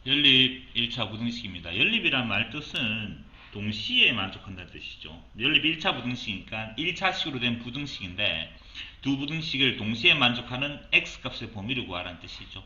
연립 1차 부등식입니다. 연립이란 말 뜻은 동시에 만족한다는 뜻이죠. 연립 1차 부등식이니까 1차식으로 된 부등식인데 두 부등식을 동시에 만족하는 x값의 범위를 구하라는 뜻이죠.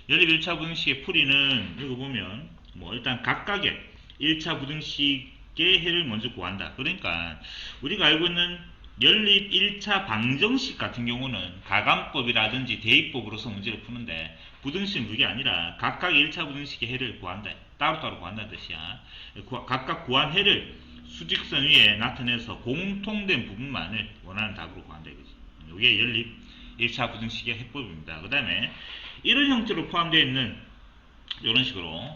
연립 1차 부등식의 풀이는 여기 보면 일단 각각의 1차 부등식의 해를 먼저 구한다. 그러니까 우리가 알고 있는 연립 1차 방정식 같은 경우는 가감법이라든지 대입법으로서 문제를 푸는데 부등식은 그게 아니라 각각의 1차 부등식의 해를 구한다. 따로따로 구한다는 뜻이야. 각각 구한 해를 수직선 위에 나타내서 공통된 부분만을 원하는 답으로 구한다 이거지. 이게 연립 1차 부등식의 해법입니다. 그 다음에 이런 형태로 포함되어 있는 이런 식으로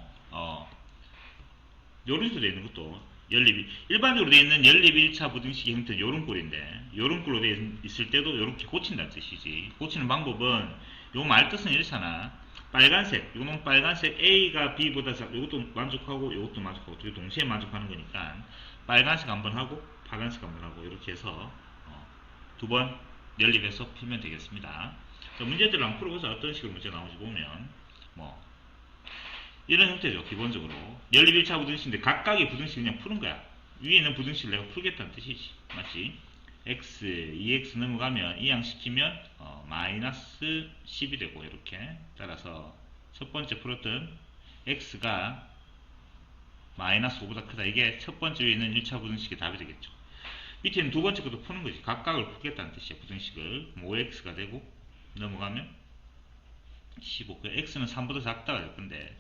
이런 식으로 되어 있는 것도 연립이 일반적으로 되어 있는 연립 1차 부등식의 형태는 이런 꼴인데 이런 꼴로 되어 있을 때도 이렇게 고친다는 뜻이지. 고치는 방법은 요 말 뜻은 이렇잖아. 빨간색 이거는 빨간색 A가 B보다 이것도 만족하고 이것도 만족하고 두 개 동시에 만족하는 거니까 빨간색 한번 하고 파란색 한번 하고 이렇게 해서 두 번 연립해서 풀면 되겠습니다. 자, 문제들을 한번 풀어보자. 어떤 식으로 문제 나오는지 보면 이런 형태죠. 기본적으로 연립 1차 부등식인데 각각의 부등식을 그냥 푸는 거야. 위에 있는 부등식을 내가 풀겠다는 뜻이지. 맞지? x, 2x 넘어가면 이항시키면 마이너스 10이 되고 이렇게. 따라서 첫 번째 풀었던 x가 마이너스 5보다 크다. 이게 첫 번째 위에 있는 1차 부등식의 답이 되겠죠. 밑에 있는 두 번째 것도 푸는 거지. 각각을 풀겠다는 뜻이야. 부등식을 5x가 되고 넘어가면 15. x는 3보다 작다가 될 건데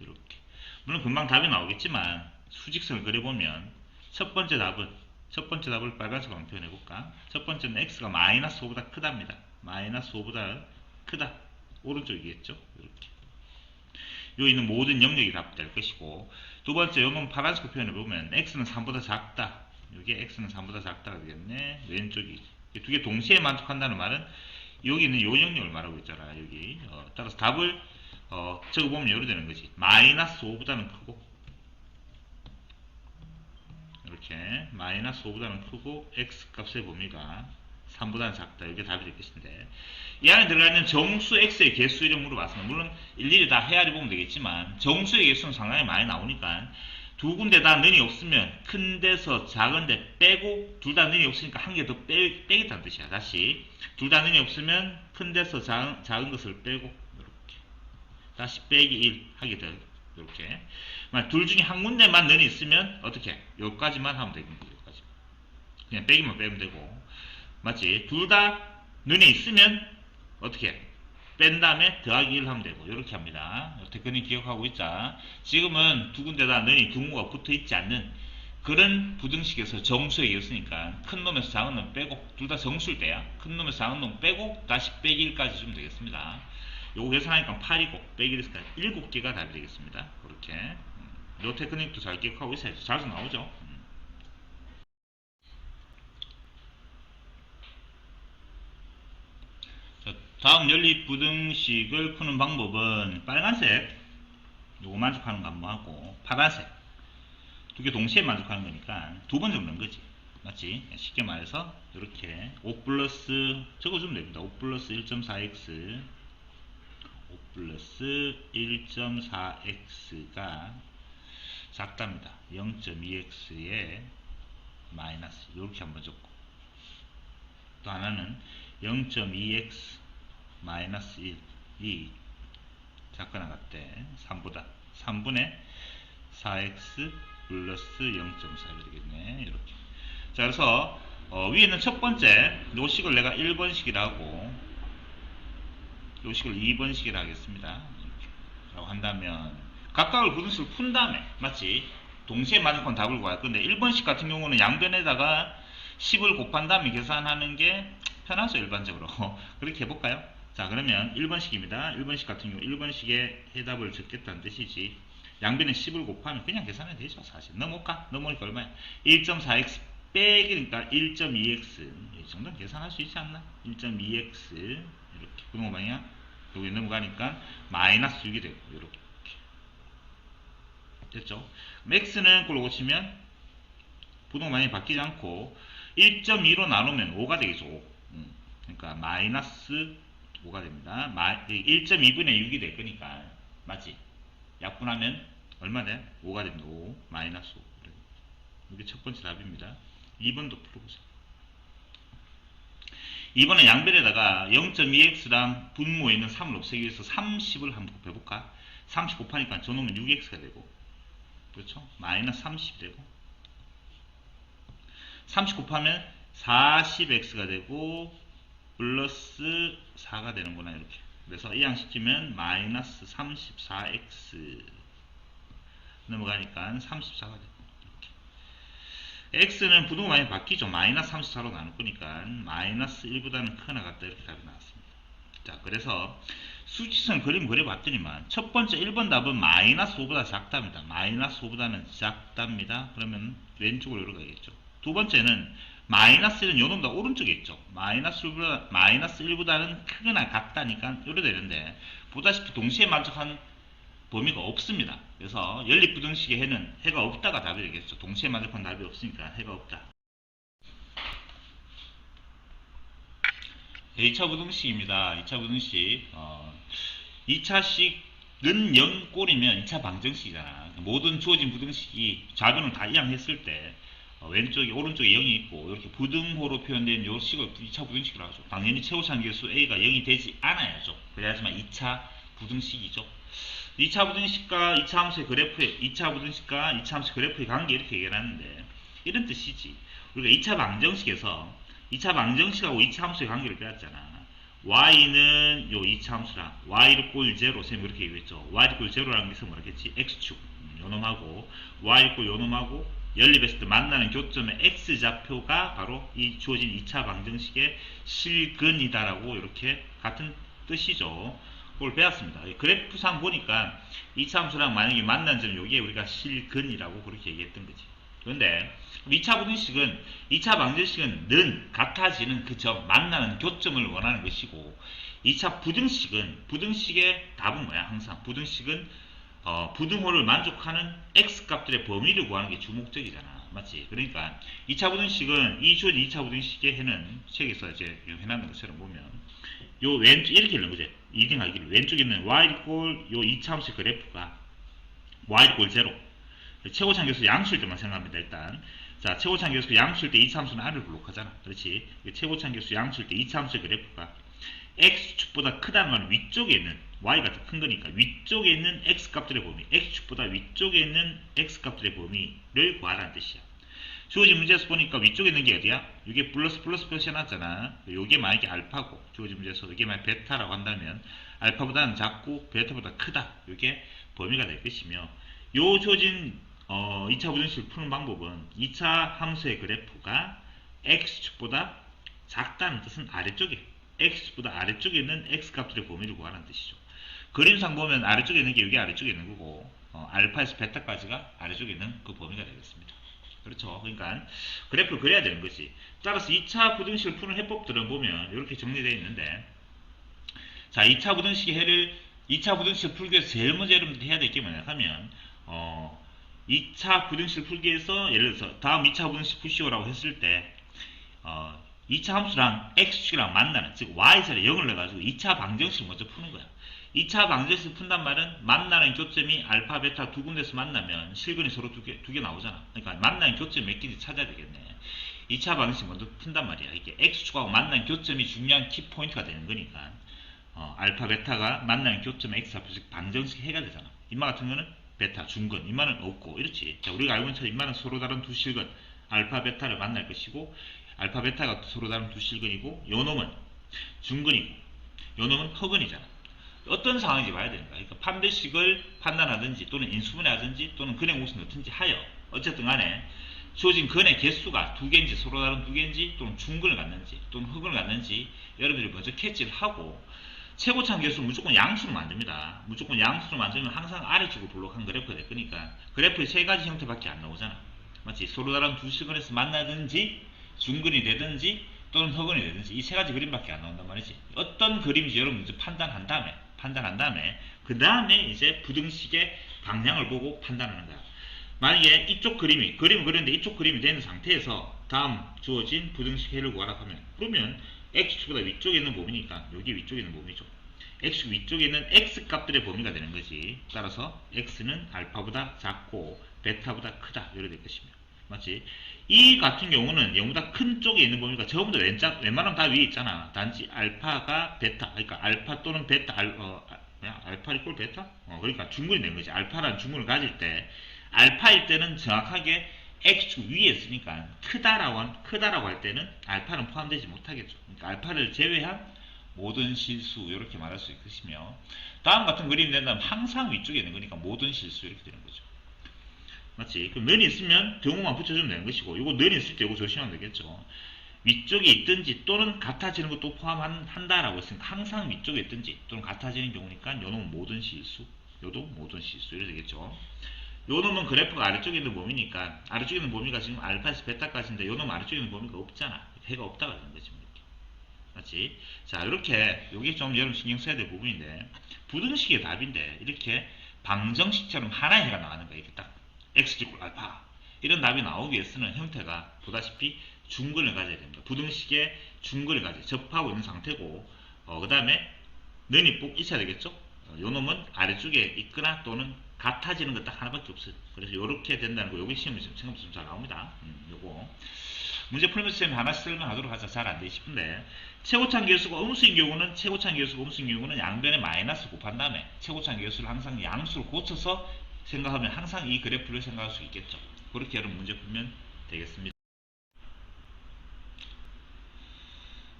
이렇게. 물론 금방 답이 나오겠지만 수직선을 그려보면 첫 번째 답을 빨간색으로 한번 표현해볼까. 첫 번째는 x가 마이너스 5보다 크답니다. 마이너스 5보다 크다. 오른쪽이겠죠. 이렇게. 여기 있는 모든 영역이 답이 될 것이고, 두 번째 요건 파란색으로 표현해보면 x는 3보다 작다. 여기에 x는 3보다 작다가 되겠네. 왼쪽이. 두 개 동시에 만족한다는 말은 여기 있는 요 영역을 말하고 있잖아. 여기. 따라서 답을 적어보면 이렇게 되는 거지. 마이너스 5보다는 크고 이렇게 마이너스 5보다는 크고 x값의 범위가 3보다는 작다. 이게 답이 될 것인데 이 안에 들어가 있는 정수 x의 개수 이름 물어봤습니다. 물론 일일이 다 헤아려 보면 되겠지만 정수의 개수는 상당히 많이 나오니까 두 군데 다 는이 없으면 큰 데서 작은 데 빼고 둘 다 는이 없으니까 한 개 더 빼겠다는 뜻이야. 다시 둘 다 는이 없으면 큰 데서 작은 것을 빼고 이렇게 다시 빼기 1 하게 돼. 이렇게 둘 중에 한 군데만 는이 있으면 어떻게 여기까지만 하면 되겠네. 여기까지 그냥 빼기만 빼면 되고 맞지? 둘 다 는이 있으면 어떻게 뺀 다음에 더하기 1 하면 되고 이렇게 합니다. 테크닉 기억하고 있자. 지금은 두 군데 다 는이 등호가 붙어 있지 않는 그런 부등식에서 정수에 이었으니까 큰 놈에서 작은 놈 빼고 둘 다 정수일 때야. 큰 놈에서 작은 놈 빼고 다시 빼기 1까지 주면 되겠습니다. 요거 계산하니까 8이고 빼기 1에서 7개가 답이 되겠습니다. 그렇게 요 테크닉도 잘 기억하고 있어야지. 자주 나오죠. 다음 연립 부등식을 푸는 방법은 빨간색 요거 만족하는 거 한번 하고 파란색 두 개 동시에 만족하는 거니까 두 번 적는 거지. 맞지? 쉽게 말해서 이렇게 5 플러스 적어주면 됩니다. 5 플러스 1.4x 5 플러스 1.4x가 작답니다. 0.2x에 마이너스 이렇게 한번 적고 또 하나는 0.2x 마이너스 1이 작거나 같대. 3보다 3분의 4x 플러스 0.4이 되겠네. 이렇게. 자, 그래서 위에는 첫 번째 요 식을 내가 1번식이라고 요 식을 2번식이라 하겠습니다. 이렇게 라고 한다면 각각을 부등식을 푼 다음에 맞지? 동시에 만족한 답을 구할 건데 1번식 같은 경우는 양변에다가 10을 곱한 다음에 계산하는 게 편하죠. 일반적으로. 그렇게 해볼까요? 자, 그러면 1번식입니다. 1번식 같은 경우 1번식의 해답을 적겠다는 뜻이지. 양변에 10을 곱하면 그냥 계산해도 되죠. 사실 넘어올까? 넘어오니까 얼마야? 1.4x 빼기니까 1.2x 이 정도는 계산할 수 있지 않나? 1.2x 이렇게 분모 방향 여기 넘어가니까 마이너스 6이 되고 이렇게 됐죠? x는 꼴로 고치면 부동 방향이 바뀌지 않고 1.2로 나누면 5가 되겠죠. 5. 그러니까 마이너스 5가 됩니다. 1.2분의 6이 될 거니까 맞지? 약분하면 얼마 돼? 5가 됩니다. 5 마이너스 5. 이게 첫 번째 답입니다. 2번도 풀어보자. 2번은 양변에다가 0.2x랑 분모에 있는 3을 없애기 위해서 30을 한번 곱해볼까? 30 곱하니까 저놈은 6x가 되고, 그렇죠? 마이너스 30이 되고, 30 곱하면 40x가 되고 플러스 4가 되는구나. 이렇게. 그래서 이항시키면 마이너스 34x 넘어가니까 34가 되고, x는 부등호 많이 바뀌죠. 마이너스 34로 나눌 거니까 마이너스 1보다는 크나 같다. 이렇게 답이 나왔습니다. 자, 그래서 수직선 그림 그려봤더니만 첫 번째 1번 답은 마이너스 5보다 작답니다. 마이너스 5보다는 작답니다. 그러면 왼쪽으로 열어가겠죠. 두 번째는 마이너스 1은 요놈보다 오른쪽에 있죠. 마이너스 1보다는 크거나 같다니까 요래 되는데, 보다시피 동시에 만족한 범위가 없습니다. 그래서 연립부등식의 해는 해가 없다가 답이 되겠죠. 동시에 만족한 답이 없으니까 해가 없다. 2차 부등식입니다. 2차 부등식 2차식은 0꼴이면 2차 방정식이잖아. 모든 주어진 부등식이 좌변을 다 이항했을 때 왼쪽에 오른쪽에 0이 있고 이렇게 부등호로 표현된 요 식을 2차 부등식이라고 하죠. 당연히 최고차함계수 A가 0이 되지 않아야죠. 그래야지만 2차 부등식이죠. 2차 부등식과 2차 함수의 그래프의 2차 부등식과 2차 함수의 그래프의 관계 이렇게 얘기하는데, 이런 뜻이지. 우리가 2차 방정식에서 2차 방정식하고 2차 함수의 관계를 배웠잖아. y는 요 2차 함수랑 y 꼴 0 선생님 그렇게 얘기했죠. y 꼴 0라는 것은 뭐라겠지? x축 요놈하고 y 꼴 요놈하고 연립했을 때 만나는 교점의 x좌표가 바로 이 주어진 2차 방정식의 실근이다라고 이렇게 같은 뜻이죠. 그걸 배웠습니다. 그래프상 보니까 2차 함수랑 만약에 만난 점 여기에 우리가 실근이라고 그렇게 얘기했던 거지. 그런데 2차 부등식은 2차 방정식은 는 같아지는 그 점, 만나는 교점을 원하는 것이고, 2차 부등식의 답은 뭐야? 항상 부등식은 부등호를 만족하는 x 값들의 범위를 구하는 게 주목적이잖아. 맞지? 그러니까 2차 부등식은 이 주어진 2차 부등식의 해는 책에서 이제 해놨는 것처럼 보면 요 왼쪽 이렇게 있는 거지. 2등 하기를 왼쪽에 있는 y 꼴 요 2차 함수의 그래프가 y 꼴 0 최고차함계수 양수일 때만 생각합니다. 일단 자, 최고차함계수 양수일 때 2차 함수는 r을 블록하잖아. 그렇지? 최고차함계수 양수일 때 2차 함수의 그래프가 x축보다 크다는 건 위쪽에 있는 y가 더 큰 거니까 위쪽에 있는 x값들의 범위, x축보다 위쪽에 있는 x값들의 범위를 구하라는 뜻이야. 주어진 문제에서 보니까 위쪽에 있는 게 어디야? 이게 플러스 표시해놨잖아. 이게 만약에 알파고, 주어진 문제에서 이게 만약 베타라고 한다면 알파보다는 작고 베타보다 크다. 이게 범위가 될 것이며, 요 주어진 2차 부등식을 푸는 방법은 2차 함수의 그래프가 x축보다 작다는 뜻은 아래쪽에, x축보다 아래쪽에 있는 x값들의 범위를 구하라는 뜻이죠. 그림상 보면 아래쪽에 있는 게 여기 아래쪽에 있는 거고, 알파에서 베타까지가 아래쪽에 있는 그 범위가 되겠습니다. 그렇죠. 그러니까 그래프를 그려야 되는 거지. 따라서 2차 부등식을 푸는 해법들은 보면 이렇게 정리되어 있는데, 자, 2차 부등식의 해를 2차 부등식을 풀기 위해서 제일 먼저 여러분들 해야 될 게 뭐냐 하면 2차 부등식을 풀기 위해서 예를 들어서 다음 2차 부등식 푸시오라고 했을 때 2차 함수랑 x축이랑 만나는, 즉 y자리에 0을 넣어가지고 2차 방정식을 먼저 푸는 거야. 2차 방정식을 푼단 말은 만나는 교점이 알파, 베타 두 군데서 만나면 실근이 서로 두 개 나오잖아. 그러니까 만나는 교점이 몇 개인지 찾아야 되겠네. 2차 방정식 먼저 푼단 말이야. 이게 x축하고 만나는 교점이 중요한 키포인트가 되는 거니까 알파, 베타가 만나는 교점의 x좌표, 즉 방정식 해가 되잖아. 인마 같은 거는 베타, 중근, 인마는 없고 이렇지. 자, 우리가 알고 있는 것처럼 인마는 서로 다른 두 실근 알파, 베타를 만날 것이고, 알파, 베타가 서로 다른 두 실근이고, 요놈은 중근이고 요놈은 허근이잖아. 어떤 상황인지 봐야 되는 거야. 그러니까 판별식을 판단하든지 또는 인수분해하든지 또는 근의 공식을 넣든지 하여 어쨌든 간에 주어진 근의 개수가 두 개인지 서로 다른 두 개인지 또는 중근을 갖는지 또는 흑을 갖는지 여러분들이 먼저 캐치를 하고, 최고차함 계수는 무조건 양수로 만듭니다. 무조건 양수로 만들면 항상 아래쪽으로 블록한 그래프가 될 거니까 그래프의 세 가지 형태밖에 안 나오잖아. 맞지? 서로 다른 두 실근에서 만나든지 중근이 되든지 또는 허근이 되든지 이 세 가지 그림밖에 안 나온단 말이지. 어떤 그림인지 여러분들 판단한 다음에 그 다음에 이제 부등식의 방향을 보고 판단하는 거야. 만약에 이쪽 그림을 그렸는데 이쪽 그림이 되는 상태에서 다음 주어진 부등식 해를 구하라 하면, 그러면 x축보다 위쪽에 있는 범위니까 여기 위쪽에 있는 범위죠. X축 위쪽에 있는 X 값들의 범위가 되는 거지. 따라서 X는 알파보다 작고 베타보다 크다. 이렇게 될 것이며. 맞지? 이 같은 경우는 0보다 큰 쪽에 있는 범위가 전부 다 웬만하면 다 위에 있잖아. 단지 알파가 베타, 그러니까 알파 또는 베타, 알파 이꼴 베타? 그러니까 중근이 된 거지. 알파라는 중근을 가질 때, 알파일 때는 정확하게 X축 위에 있으니까 크다라고 할 때는 알파는 포함되지 못하겠죠. 그러니까 알파를 제외한 모든 실수 이렇게 말할 수 있을 것이며, 다음 같은 그림이 된다면 항상 위쪽에 있는 거니까 모든 실수 이렇게 되는 거죠. 맞지? 그럼 넌이 있으면 경우만 붙여주면 되는 것이고, 이거 넌이 있을 때 이거 조심하면 되겠죠. 위쪽에 있든지 또는 같아지는 것도 포함한다라고 했으니까 항상 위쪽에 있든지 또는 같아지는 경우니까 요 놈은 모든 실수, 요도 모든 실수 이렇게 되겠죠. 요 놈은 그래프가 아래쪽에 있는 범위니까 아래쪽에 있는 범위가 지금 알파에서 베타까지인데 요 놈은 아래쪽에 있는 범위가 없잖아. 해가 없다가 되는 거지. 이렇게. 맞지? 자, 이렇게 요게 좀 여러분 신경 써야 될 부분인데 부등식의 답인데 이렇게 방정식처럼 하나의 해가 나가는 거야. 이렇게 딱 x 제곱 알파 이런 답이 나오기 위해서는 형태가 보다시피 중근을 가져야 됩니다. 부등식의 중근을 가져야 접하고 있는 상태고 그 다음에 는이 꼭 있어야 되겠죠. 요 놈은 아래쪽에 있거나 또는 같아지는 것 딱 하나밖에 없어요. 그래서 이렇게 된다는 거 여기 시험에 생각보다 좀 잘 나옵니다. 요거 문제 풀면서 쌤이 하나씩 설명하도록 하자. 잘 안 돼 싶은데 최고차항 계수가 음수인 경우는 양변에 마이너스 곱한 다음에 최고차항 계수를 항상 양수로 고쳐서 생각하면 항상 이 그래프를 생각할 수 있겠죠. 그렇게 여러분 문제 풀면 되겠습니다.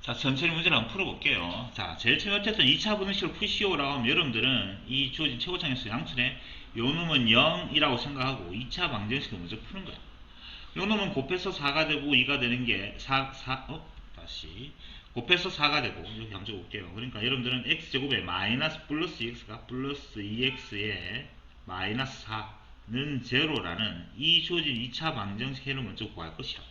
자, 천천히 문제를 한번 풀어볼게요. 자, 제일 처음에 어쨌든 2차 분식을 푸시오라고 하면 여러분들은 이 주어진 최고차항 계수 양수네 요 놈은 0이라고 생각하고 2차 방정식을 먼저 푸는 거야. 요 놈은 곱해서 4가 되고 2가 되는 게 다시 곱해서 4가 되고 여기 한번 적어볼게요. 그러니까 여러분들은 x제곱에 마이너스 플러스 2x가 플러스 2x에 마이너스 4는 제로라는 이 주어진 2차 방정식 해를 먼저 구할 것이라.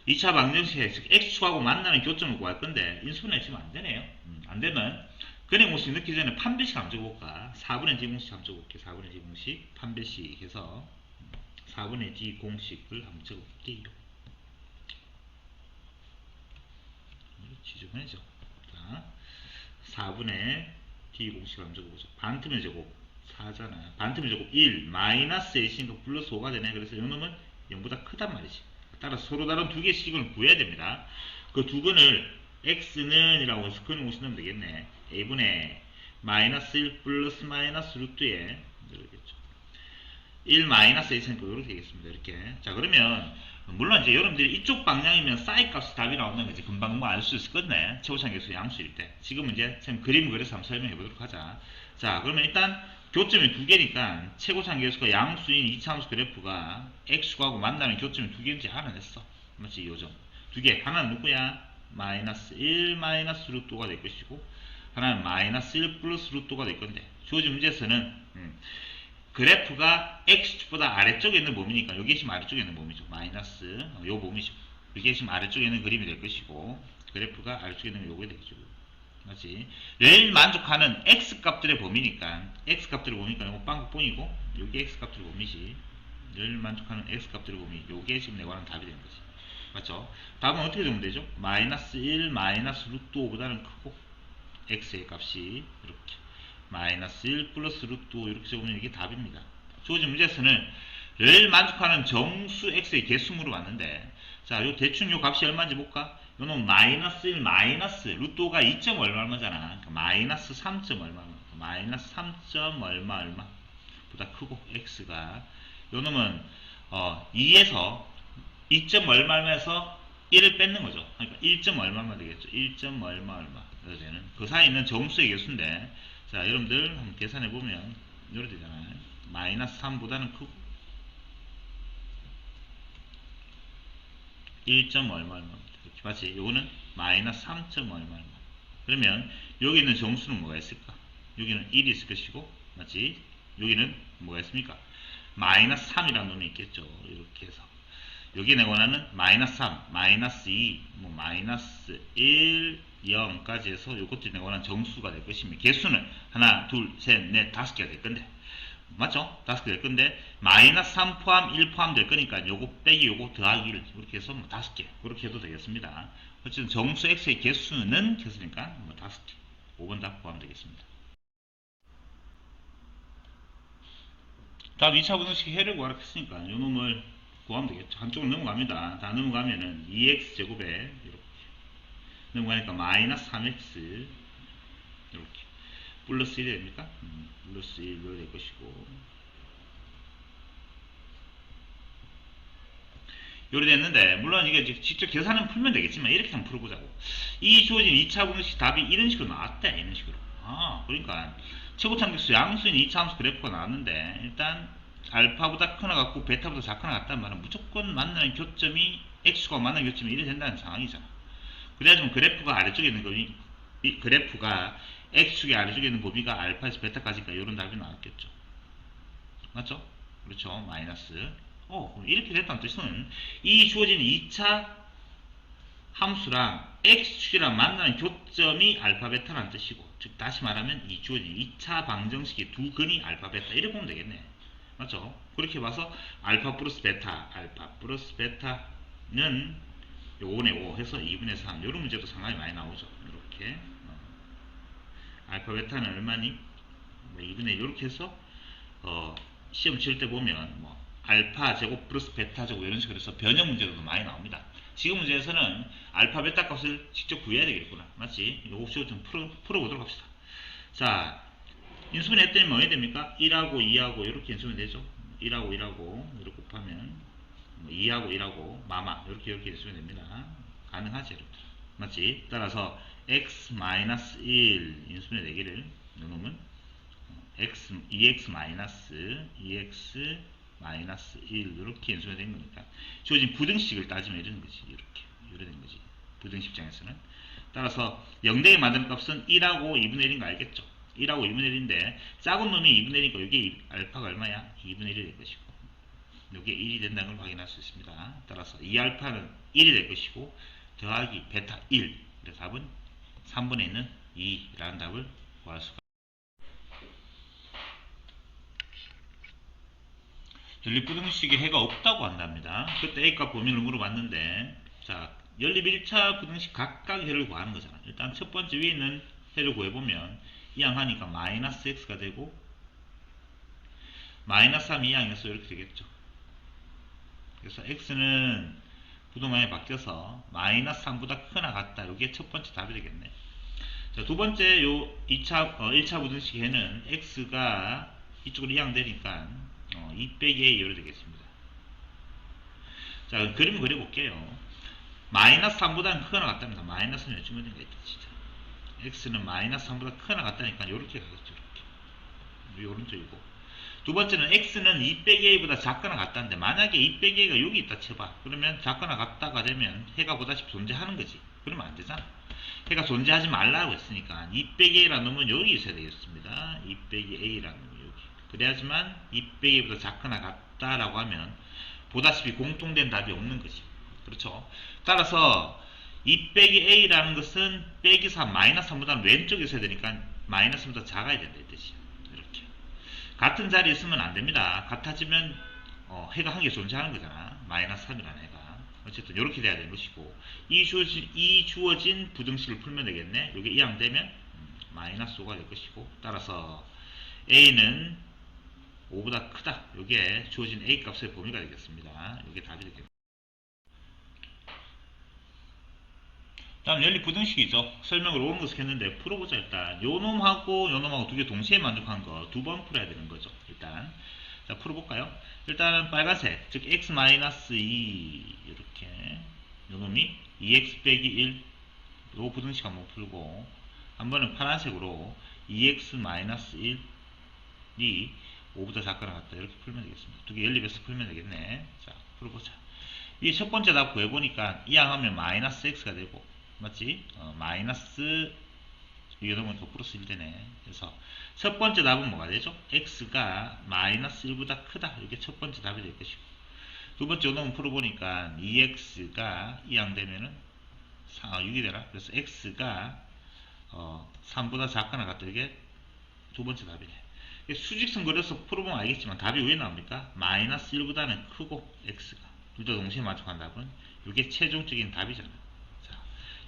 2차 방정식에서 x축하고 만나는 교점을 구할 건데 인수분해 지금 안 되네요. 안 되면 근해 공식 넣기 전에 판별식 한번 적어볼까? 4분의 d 공식 한번 적어볼게. 4분의 d 공식 판별식 해서 4분의 d 공식을 한번 적어볼게요. 지저분해져. 자, 4분의 d 공식을 한번 적어보자. 반틈의 제곱 4잖아. 반틈의 제곱 1 마이너스 A시니까 플러스 5가 되네. 그래서 이 놈은 0보다 크단 말이지. 따라서 서로 다른 두 개의 식을 구해야 됩니다. 그 두 근을 x는 이라고 해서 근의 공식 넣으면 되겠네. a분의 마이너스 1 플러스 마이너스 루트에 이러겠죠. 1 마이너스 A니까 이렇게 되겠습니다. 이렇게. 자, 그러면 물론 이제 여러분들이 이쪽 방향이면 사이 값이 답이 나온다는 거지. 금방 뭐 알 수 있을 건데 최고차항 계수 양수일 때. 지금은 이제 그림 그려서 한번 설명해 보도록 하자. 자, 그러면 일단 교점이 두 개니까 최고차항 계수가 양수인 이차함수 그래프가 x축하고 만나는 교점이 두 개인지 알아냈어. 맞지? 요점 두 개. 하나는 누구야? 마이너스 1 마이너스 루트 5가 될 것이고 하나는 마이너스 1 플러스 루트 5가 될 건데 주어진 문제에서는 그래프가 x축보다 아래쪽에 있는 범위니까 여기 지금 아래쪽에 있는 범위죠. 마이너스 요 범위죠. 이게 지금 아래쪽에 있는 그림이 될 것이고 그래프가 아래쪽에 있는 요게 되겠죠. 맞지? 를 만족하는 x값들의 범위니까 x값들의 범위니까 이거 빵꾸뿐이고 여기 x값들의 범위지. 를 만족하는 x값들의 범위 요게 지금 내가 하는 답이 되는 거지. 맞죠? 답은 어떻게 되면 되죠? 마이너스 1 마이너스 루트 5보다는 크고 x의 값이 이렇게 마이너스 1 플러스 루트 5 이렇게 적으면 이게 답입니다. 주어진 문제에서는 를 만족하는 정수 x의 개수물을 봤는데 자, 요 대충 요 값이 얼마인지 볼까? 요놈 마이너스 1 마이너스 루트 5가 2점 얼마잖아. 그러니까 마이너스 3점 얼마 마이너스 3점 얼마 보다 크고 x가 요놈은 2에서 2점 얼마에서 1을 뺏는 거죠. 그러니까 1점 얼마만 되겠죠. 1점 얼마 되는 그 사이에 있는 정수의 개수인데 자, 여러분들 한번 계산해 보면 이렇게 되잖아요. 마이너스 3보다는 크고 1점 얼마 맞지? 요거는 마이너스 3점 얼마 그러면 여기 있는 정수는 뭐가 있을까? 여기는 1이 있을 것이고 맞지? 여기는 뭐가 있습니까? 마이너스 3이라는 놈이 있겠죠. 이렇게 해서 여기 내가 원하는 마이너스 3, 마이너스 2, 뭐 마이너스 1, 0까지 해서 이것들이 내가 원하는 정수가 될 것입니다. 개수는 하나, 둘, 셋, 넷, 5개가 될 건데 맞죠? 5개 될 건데 마이너스 3 포함 1 포함 될 거니까 요거 빼기 요거 더하기 1 이렇게 해서 뭐 5개 그렇게 해도 되겠습니다. 어쨌든 정수 x의 개수는 개수니까 뭐 5개 5번 답 구하면 되겠습니다. 다음 2차 부등식 해를 구하라 했으니까 요 놈을 구하면 되겠죠. 한쪽으로 넘어갑니다. 다 넘어가면은 2x제곱에 이렇게 넘어가니까 마이너스 3x 이렇게 플러스 1이 됩니까? 플러스 1로 될 것이고, 요리 됐는데, 물론 이게 직접 계산은 풀면 되겠지만 이렇게 한번 풀어보자고. 이 주어진 2차 분식 답이 이런 식으로 나왔대. 이런 식으로. 그러니까 최고참격수 양수인 2차 함수 그래프가 나왔는데, 일단 알파보다 크나 같고 베타보다 작거나 같다는 말은 무조건 만나는 교점이 x가 만나는 교점이 이래 된다는 상황이잖아. 그래야지만 그래프가 아래쪽에 있는 거니, 이 그래프가 x축의 아래쪽에 있는 범위가 알파에서 베타까지니까 이런 답이 나왔겠죠. 맞죠? 그렇죠. 마이너스. 이렇게 됐다는 뜻은 이 주어진 2차 함수랑 x축이랑 만나는 교점이 알파 베타라는 뜻이고, 즉 다시 말하면 이 주어진 2차 방정식의 두 근이 알파 베타 이렇게 보면 되겠네. 맞죠? 그렇게 봐서 알파 플러스 베타는 5분의 5 해서 2분의 3 이런 문제도 상당히 많이 나오죠. 이렇게 알파 베타는 얼마니? 2분의 1 이렇게 해서 시험 칠 때 보면 알파 제곱 플러스 베타 제곱 이런 식으로 해서 변형 문제도 많이 나옵니다. 지금 문제에서는 알파 베타 값을 직접 구해야 되겠구나. 맞지? 이거 옵션 좀 풀어보도록 합시다. 자, 인수분 했더니 뭐 해야 됩니까? 1하고 2하고 이렇게 인수분 되죠. 1하고 1하고 이렇게 곱하면 2하고 1하고 마마 이렇게 인수분 됩니다. 가능하지 이렇게. 맞지? 따라서 x-1 인수분해 되기를 넣으면 EX 마이너스 1 이렇게 인수가 된 거니까 주어진 부등식을 따지면 이런 거지. 이렇게 된 거지. 부등식 입장에서는. 따라서 0대에 만드는 값은 1하고 2분의 1인 거 알겠죠? 1하고 2분의 1인데 작은 놈이 2분의 1이니까 이게 알파가 얼마야? 2분의 1이 될 것이고, 이게 1이 된다는 걸 확인할 수 있습니다. 따라서 2알파는 1이 될 것이고 더하기 베타 1. 그래서 답은 3분의 있는 2라는 답을 구할 수가 있습니다. 연립부등식에 해가 없다고 한답니다. 그때 A값 범위를 물어봤는데, 자, 연립 1차 부등식 각각 해를 구하는 거잖아. 일단 첫 번째 위에 있는 해를 구해보면 이항하니까 마이너스 x가 되고 마이너스 3 이항에서 이렇게 되겠죠. 그래서 x는 부동항에 바뀌어서 마이너스 3보다 크나 같다. 이게 첫 번째 답이 되겠네. 자, 두 번째 요 1차 부등식 해는 x가 이쪽으로 이항되니까 2 빼기 a 이렇게 되겠습니다. 자, 그림을 그려볼게요. 마이너스 3보다는 크거나 같답니다. 마이너스는 요즘 어딘가 있다, 진짜. x는 마이너스 3보다 크거나 같다니까 이렇게 가겠죠. 이렇게. 오른쪽이고. 두 번째는 x는 2 빼기 a보다 작거나 같다는데, 만약에 2 빼기 a가 여기 있다 쳐봐. 그러면 작거나 같다가 되면 해가 보다시피 존재하는 거지. 그러면 안 되잖아. 해가 존재하지 말라고 했으니까 2 빼기 a라는 놈은 여기 있어야 되겠습니다. 2 빼기 a라는 놈이 여기. 그래야지만 2 빼기 a보다 작거나 같다라고 하면 보다시피 공통된 답이 없는 거지. 그렇죠? 따라서 2 빼기 a라는 것은 빼기 3, 마이너스 3보다는 왼쪽에 있어야 되니까 마이너스 3보다 작아야 된다 이 뜻이야. 이렇게. 같은 자리에 있으면 안 됩니다. 같아지면 해가 한 개 존재하는 거잖아. 마이너스 3이라는 해가. 어쨌든 이렇게 돼야 되는 것이고, 이 주어진 부등식을 풀면 되겠네. 이게 이항되면 마이너스 5가 될 것이고, 따라서 a는 5보다 크다. 이게 주어진 a 값의 범위가 되겠습니다. 이게 답이 되겠습니다. 다음 연립 부등식이죠. 설명을 옳은 것을 했는데 풀어보자. 일단 요 놈하고 요 놈하고 두 개 동시에 만족한 거 두 번 풀어야 되는 거죠. 일단 자, 풀어볼까요? 일단은 빨간색, 즉 x-2 이렇게 요 놈이 2x 빼기 1 요 부등식 한번 풀고, 한 번은 파란색으로 2x-1이 5보다 작거나 같다 이렇게 풀면 되겠습니다. 두 개 연립해서 풀면 되겠네. 자, 풀어보자. 이 첫 번째 답 구해보니까 이항하면 마이너스 x가 되고, 맞지? 마이너스 이게 넣으면 더 플러스 1 되네. 그래서 첫 번째 답은 뭐가 되죠? x가 마이너스 1보다 크다. 이게 첫 번째 답이 될 것이고, 두 번째 놈은 풀어보니까 2x가 이항되면은 6이 되라. 그래서 x가 3보다 작거나 같다. 이게 두 번째 답이네. 수직선 그려서 풀어보면 알겠지만 답이 왜 나옵니까? 마이너스 1보다는 크고 x가 둘 다 동시에 만족한 답은 이게 최종적인 답이잖아요. 자,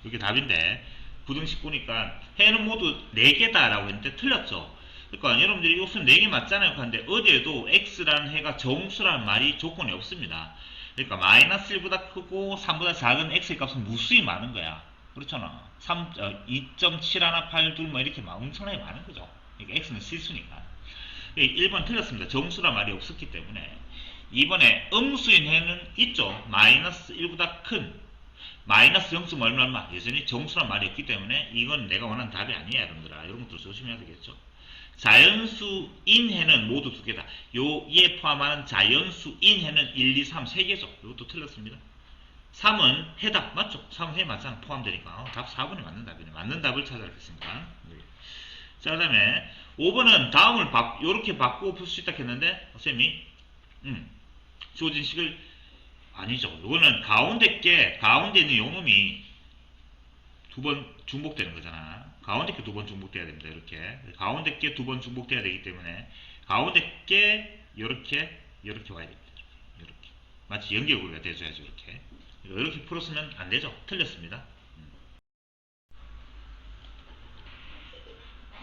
이게 답인데 부등식 보니까 해는 모두 4개다 라고 했는데 틀렸죠. 그러니까 여러분들이 우선 4개 맞잖아요 하는데 어디에도 x라는 해가 정수라는 말이 조건이 없습니다. 그러니까 마이너스 1보다 크고 3보다 작은 x의 값은 무수히 많은 거야. 그렇잖아. 2.7182 뭐 이렇게 막 엄청나게 많은 거죠. 그러니까 x는 실수니까. 1번 틀렸습니다. 정수란 말이 없었기 때문에. 2번에 음수인 해는 있죠. 마이너스 1보다 큰 마이너스 0점 얼마 여전히 정수란 말이 없기 때문에 이건 내가 원하는 답이 아니야 여러분들아. 이런 것도 조심해야 되겠죠. 자연수인 해는 모두 2개다. 얘 포함하는 자연수인 해는 1, 2, 3 3개죠. 이것도 틀렸습니다. 3은 해다 맞죠? 3은 해 맞잖아. 포함되니까 답 4번이 맞는 답이네. 맞는 답을 찾아야겠습니다. 자, 그 다음에 5번은 다음을 이렇게 바꾸고 풀 수 있다 했는데 쌤이 주어진 식을 아니죠. 이거는 가운데 있는 요놈이 2번 중복되는 거잖아. 가운데 게 2번 중복돼야 됩니다. 이렇게 가운데 게 2번 중복돼야 되기 때문에 가운데 게 이렇게 와야 됩니다. 이렇게 마치 연결고리가 돼줘야죠. 이렇게 풀었으면 안 되죠. 틀렸습니다.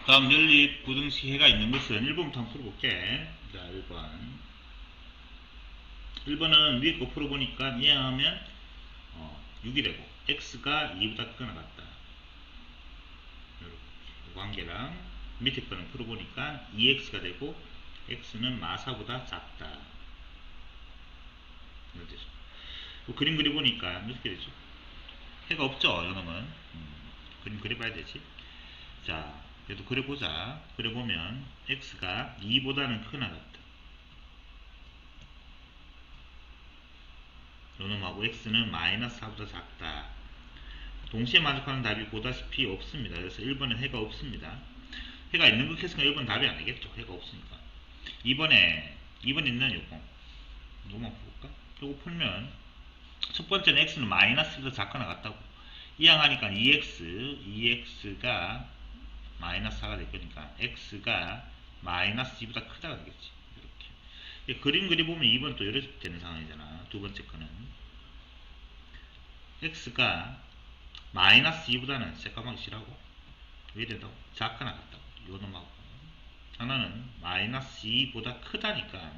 다음 연립 부등식 해가 있는 것은 1번부터 한번 풀어볼게. 자, 1번은 위에 거 풀어보니까 이해하면 6이 되고 x가 2보다 크거나 같다. 이렇게 관계랑 밑에 거는 풀어보니까 2x가 되고 x는 마사보다 작다. 이렇게 되죠. 그림 그려보니까 이렇게 되죠. 해가 없죠. 이놈은 그림 그려봐야 되지. 자, 그래도 그려보자. 그려보면 x가 2보다는 크거나 같다. 요놈하고 x는 마이너스 4보다 작다. 동시에 만족하는 답이 보다시피 없습니다. 그래서 1번엔 해가 없습니다. 해가 있는 것 했으니까 1번 답이 아니겠죠. 해가 없으니까. 2번에 있는 요거만 볼까? 요거 풀면 첫 번째는 x는 마이너스 1보다 작거나 같다고. 이항하니까 2x가 마이너스 4가 될 거니까 x가 마이너스 2보다 크다가 되겠지. 이렇게. 그림 그려보면 2번 또 이렇게 되는 상황이잖아. 두 번째 거는 x가 마이너스 2보다는 새까맣게 싫어하고 왜 된다고? 작거나 같다고. 요 놈하고 하나는 마이너스 2보다 크다니까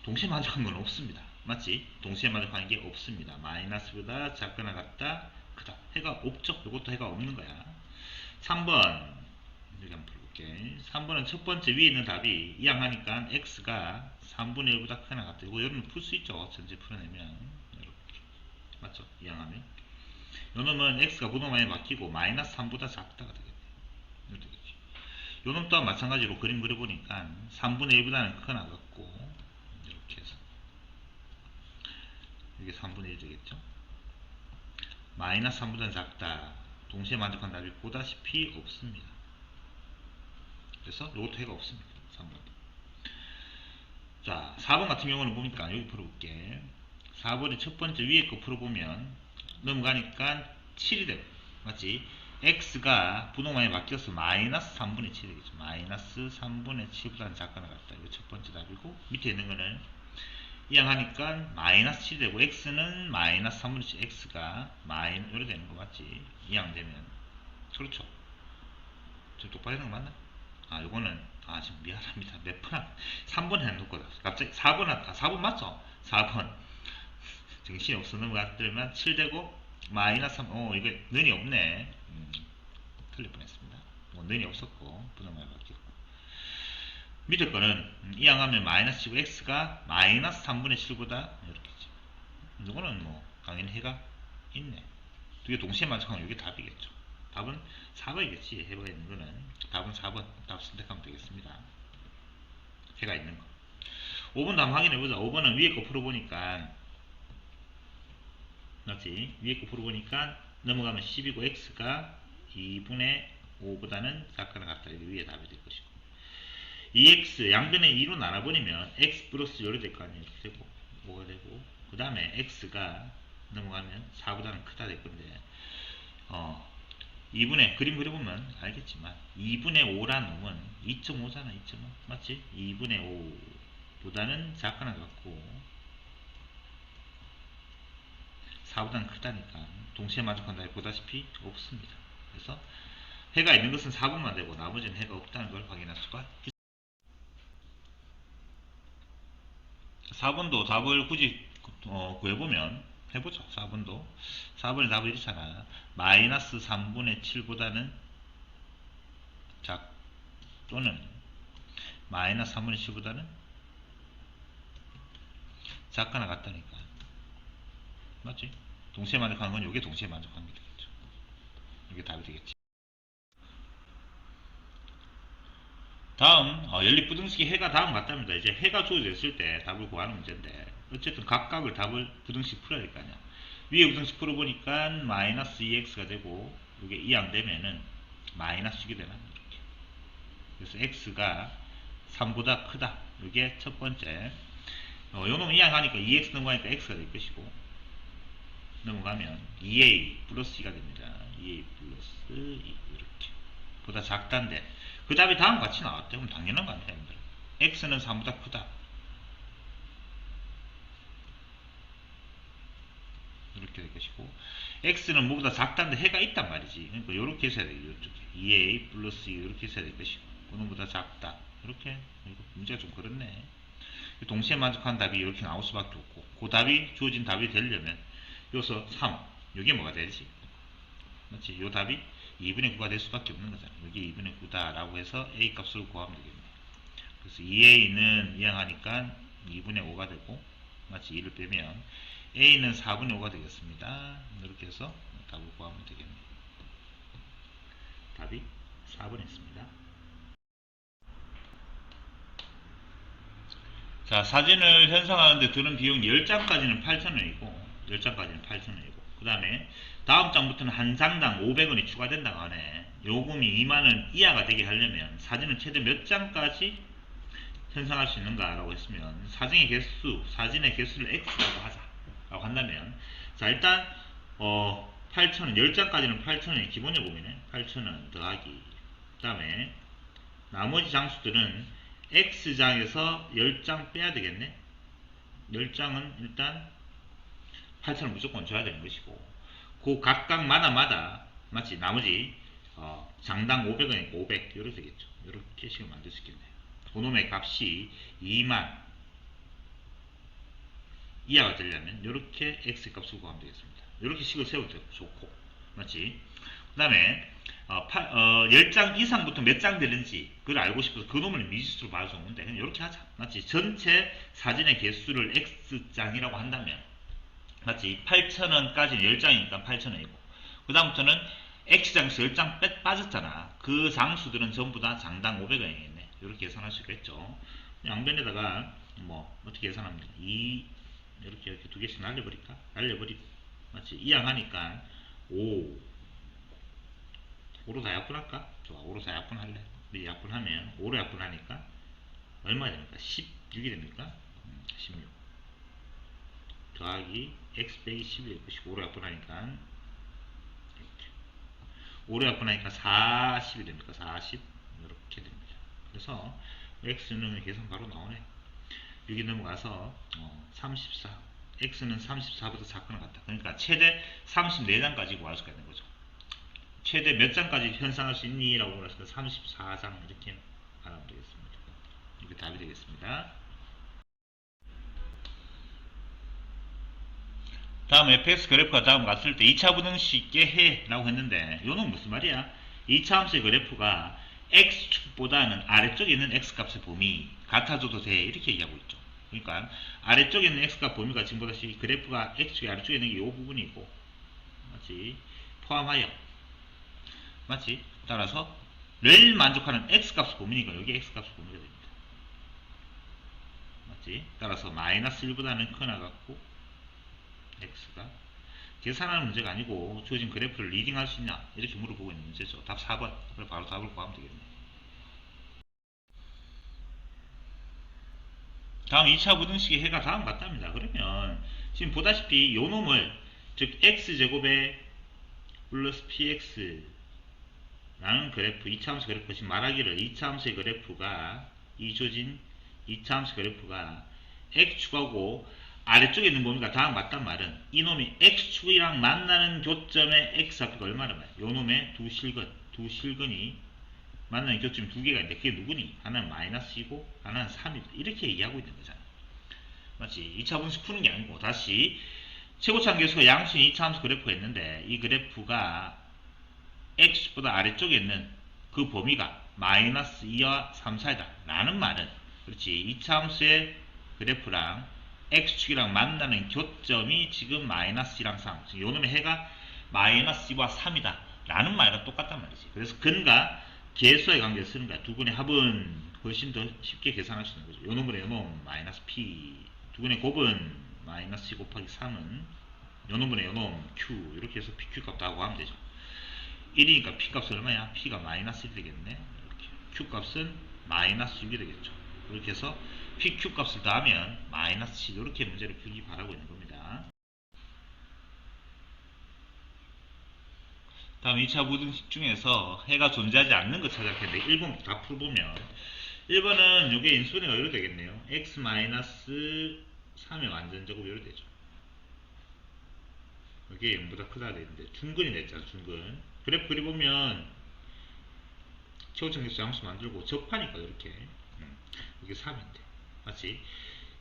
동시에 만족한 건 없습니다. 맞지? 동시에 만족하는 게 없습니다. 마이너스보다 작거나 같다 크다. 해가 없죠? 이것도 해가 없는 거야. 3번 여기 한번 풀어볼게. 3번은 첫 번째 위에 있는 답이 이항하니까 x가 3분의 1보다 크거나 같다. 이거 여러분 풀 수 있죠? 전체 풀어내면 이렇게 맞죠? 이항하면 요놈은 x가 부동만에 바뀌고 마이너스 3보다 작다가 되겠네. 이렇게 되겠지. 요놈 또한 마찬가지로 그림 그려보니까 3분의 1보다는 크거나 같고 이렇게 해서 이게 3분의 1 되겠죠. 마이너스 3보다는 작다. 동시에 만족한 답이 보다시피 없습니다. 그래서 요것도 해가 없습니다. 3번. 자, 4번 같은 경우는 보니까 여기 풀어볼게. 4번의 첫 번째 위에 거 풀어보면 넘어가니까 7이 되고 맞지? x가 부동만에 바뀌어서 마이너스 3분의 7이 되겠죠. 마이너스 3분의 7보다는 작거나 같다. 이거 첫 번째 답이고 밑에 있는 거는 이항하니까 마이너스 7이 되고 x는 마이너스 3분의 7 x가 이렇게 되는 거 맞지? 이항되면 그렇죠. 좀 똑바로 되는 거 맞나? 요거는 지금 미안합니다. 몇 번 3번 해놓을 거다. 갑자기 4번 맞죠? 4번 정신이 없어 넘어갔더니만 7되고 마이너스 3 이거 는이 없네. 틀릴 뻔했습니다. 는이 없었고 부동만에 바뀌었고 밑에 거는 이항하면 마이너스 7고 x가 마이너스 3분의 7보다 이렇게지. 이거는 뭐 당연히 해가 있네. 두 개 동시에 만족하면 이게 답이겠죠. 답은 4번이겠지. 해가 있는 거는 답은 4번 답 선택하면 되겠습니다. 해가 있는 거. 5번도 한번 확인해보자. 5번은 위에 거 풀어보니까 맞지? 위에 거 풀어보니까 넘어가면 10이고 x가 2분의 5보다는 작거나 같다. 이게 위에 답이 될 것이고 2x 양변에 2로 나눠버리면 x 플러스 요리 될 거 아니에요. 이렇게 되고 5가 되고 그 다음에 x가 넘어가면 4보다는 크다 될 건데 2분의 그림 그려보면 알겠지만 2분의 5라는 놈은 2.5잖아. 2.5 맞지? 2분의 5보다는 작거나 같고 4보다는 크다니까 동시에 만족한다 보다시피 없습니다. 그래서 해가 있는 것은 4분만 되고 나머지는 해가 없다는 걸 확인할 수가 있습니다. 4번도 답을 굳이 구해보면 해보죠. 4번의 답은 이렇잖아. 마이너스 3분의 7보다는 작 또는 마이너스 3분의 7보다는 작거나 같다니까. 맞지? 동시에 만족하는 건 이게 동시에 만족하는 게 되겠죠. 이게 답이 되겠지. 다음 연립부등식의 해가 다음 같답니다. 이제 해가 주어졌을 때 답을 구하는 문제인데 어쨌든 각각을 답을 부등식 풀어야 될 거 아니야. 위에 부등식 풀어보니까 마이너스 2x가 되고 이게 2 안 되면은 마이너스 6이 되나 이렇게. 그래서 x가 3보다 크다. 이게 첫 번째. 요놈 이항하니까 2x 넘어가니까 x가 될 것이고 넘어가면 2a 플러스 2가 됩니다. 2a 플러스 2 이렇게 보다 작다인데 그 답이 다음 같이 나왔대. 그럼 당연한 거 아니야 여러분들. x는 3보다 크다 이렇게 될 것이고 x는 뭐보다 작다는데 해가 있단 말이지. 그러니까 이렇게 했어야 돼. 이쪽에 2a 플러스 2 이렇게 했어야 될 것이고 그놈보다 작다 이렇게. 문제가 좀 그렇네. 동시에 만족하는 답이 이렇게 나올 수밖에 없고 그 답이 주어진 답이 되려면 여기서 3 이게 뭐가 되지? 맞지? 요 답이 2분의 9가 될 수밖에 없는 거잖아. 여기 2분의 9다 라고 해서 a 값을 구하면 되겠네. 그래서 2a는 이항하니까 2분의 5가 되고 마치 2를 빼면 a는 4분의 5가 되겠습니다. 이렇게 해서 답을 구하면 되겠네. 답이 4번에 있습니다. 자, 사진을 현상하는데 드는 비용 10장까지는 8,000원이고 10장까지는 8,000원이고 그 다음에 다음 장부터는 한 장당 500원이 추가된다고 하네. 요금이 2만원 이하가 되게 하려면 사진은 최대 몇 장까지 현상할 수 있는가 라고 했으면 사진의 개수를 x라고 하자 라고 한다면 자 일단 8,000원 10장까지는 8,000원이 기본 요금이네. 8,000원 더하기 그 다음에 나머지 장수들은 x장에서 10장 빼야 되겠네. 10장은 일단 8,000원 무조건 줘야 되는 것이고 그 각각마다 마치 나머지 장당 500원이니까 500 이렇게 되겠죠. 이렇게 식을 만들 수 있겠네요. 그놈의 값이 2만 이하가 되려면 이렇게 x 값을 구하면 되겠습니다. 이렇게 식을 세워도 좋고 맞지? 그 다음에 10장 이상부터 몇 장 되는지 그걸 알고 싶어서 그놈을 미지수로 봐서 좋은데 그냥 이렇게 하자. 맞지? 전체 사진의 개수를 x장이라고 한다면 맞지? 8,000원까지는 10장이니까 8,000원이고 그 다음부터는 x장에서 10장 빠졌잖아. 그 장수들은 전부 다 장당 500원이겠네. 이렇게 계산할 수 있겠죠. 양변에다가 뭐 어떻게 계산하면 되나? 2 이렇게 두 개씩 날려버릴까? 날려버리고 맞지? 이항하니까 5로 다 약분할까? 좋아, 5로 다 약분할래. 근데 약분하면 5로 약분하니까 얼마 됩니까? 16이 됩니까? 16 더하기 x 빼기 10이 될 것이고 5로 약분하니까 이렇게 5로 약분하니까 40이 됩니까? 40 이렇게 됩니다. 그래서 x는 계산 바로 나오네. 6이 넘어가서 34 x는 34보다 작거나 같다. 그러니까 최대 34장까지 구할 수가 있는 거죠. 최대 몇 장까지 현상할 수 있니? 라고 물었을 때 34장 이렇게 말하면 되겠습니다. 이게 답이 되겠습니다. 다음 fx 그래프가 다음 갔을 때 2차 부등식의 해 라고 했는데 이건 무슨 말이야? 2차 함수의 그래프가 x축보다는 아래쪽에 있는 x값의 범위 같아져도 돼 이렇게 얘기하고 있죠. 그러니까 아래쪽에 있는 x값 범위가 지금 보다시피 그래프가 x축의 아래쪽에 있는 게 이 부분이고 맞지? 포함하여 맞지? 따라서 를 만족하는 x값 범위니까 여기 x값 범위가 됩니다. 맞지? 따라서 마이너스 1보다는 커나갔고 x가 계산하는 문제가 아니고 주어진 그래프를 리딩할 수 있냐 이렇게 물어보고 있는 문제죠. 답 4번. 바로 답을 구하면 되겠네. 다음 2차 부등식의 해가 다음 같답니다. 그러면 지금 보다시피 요 놈을 즉 x제곱에 플러스 px 라는 그래프 2차 함수 그래프 지금 말하기를 2차 함수의 그래프가 이 주어진 2차 함수 그래프가 x축하고 아래쪽에 있는 범위가 다음 같단 말은 이놈이 x축이랑 만나는 교점의 x좌표가 얼마나 봐요? 요놈의 두 실근이 만나는 교점이 두 개가 있는데 그게 누구니? 하나는 마이너스이고 하나는 3이다. 이렇게 얘기하고 있는 거잖아. 맞지? 2차 분식 푸는 게 아니고 다시 최고차항 계수가 양수인 2차 함수 그래프가 있는데 이 그래프가 x보다 아래쪽에 있는 그 범위가 마이너스 2와 3 사이다 라는 말은 그렇지 2차 함수의 그래프랑 x축이랑 만나는 교점이 지금 마이너스 2랑 3 요놈의 해가 마이너스 2와 3이다 라는 말과 똑같단 말이지. 그래서 근과 계수의 관계를 쓰는 거야. 두 분의 합은 훨씬 더 쉽게 계산할 수 있는 거죠. 요놈분의 요놈 마이너스 p 두 분의 곱은 마이너스 2 곱하기 3은 요놈분의 요놈 q 이렇게 해서 pq 값 하고 하면 되죠. 1이니까 p 값은 얼마야? p가 마이너스 1이 되겠네. 이렇게. q 값은 마이너스 6이 되겠죠. 이렇게 해서 pq 값을 더하면 마이너스 7 이렇게 문제를 풀기 바라고 있는 겁니다. 다음 2차 부등식 중에서 해가 존재하지 않는 거 찾아야 되는데 1번 다 풀어보면 1번은 이게 인수분해가 이렇게 되겠네요. x-3의 완전제곱 이렇게 되죠. 이게 0보다 크다 되는데 중근이 냈잖아. 중근 그래프 그려보면 최고점계수 양수 만들고 접하니까 이렇게 이게 3인데 맞지?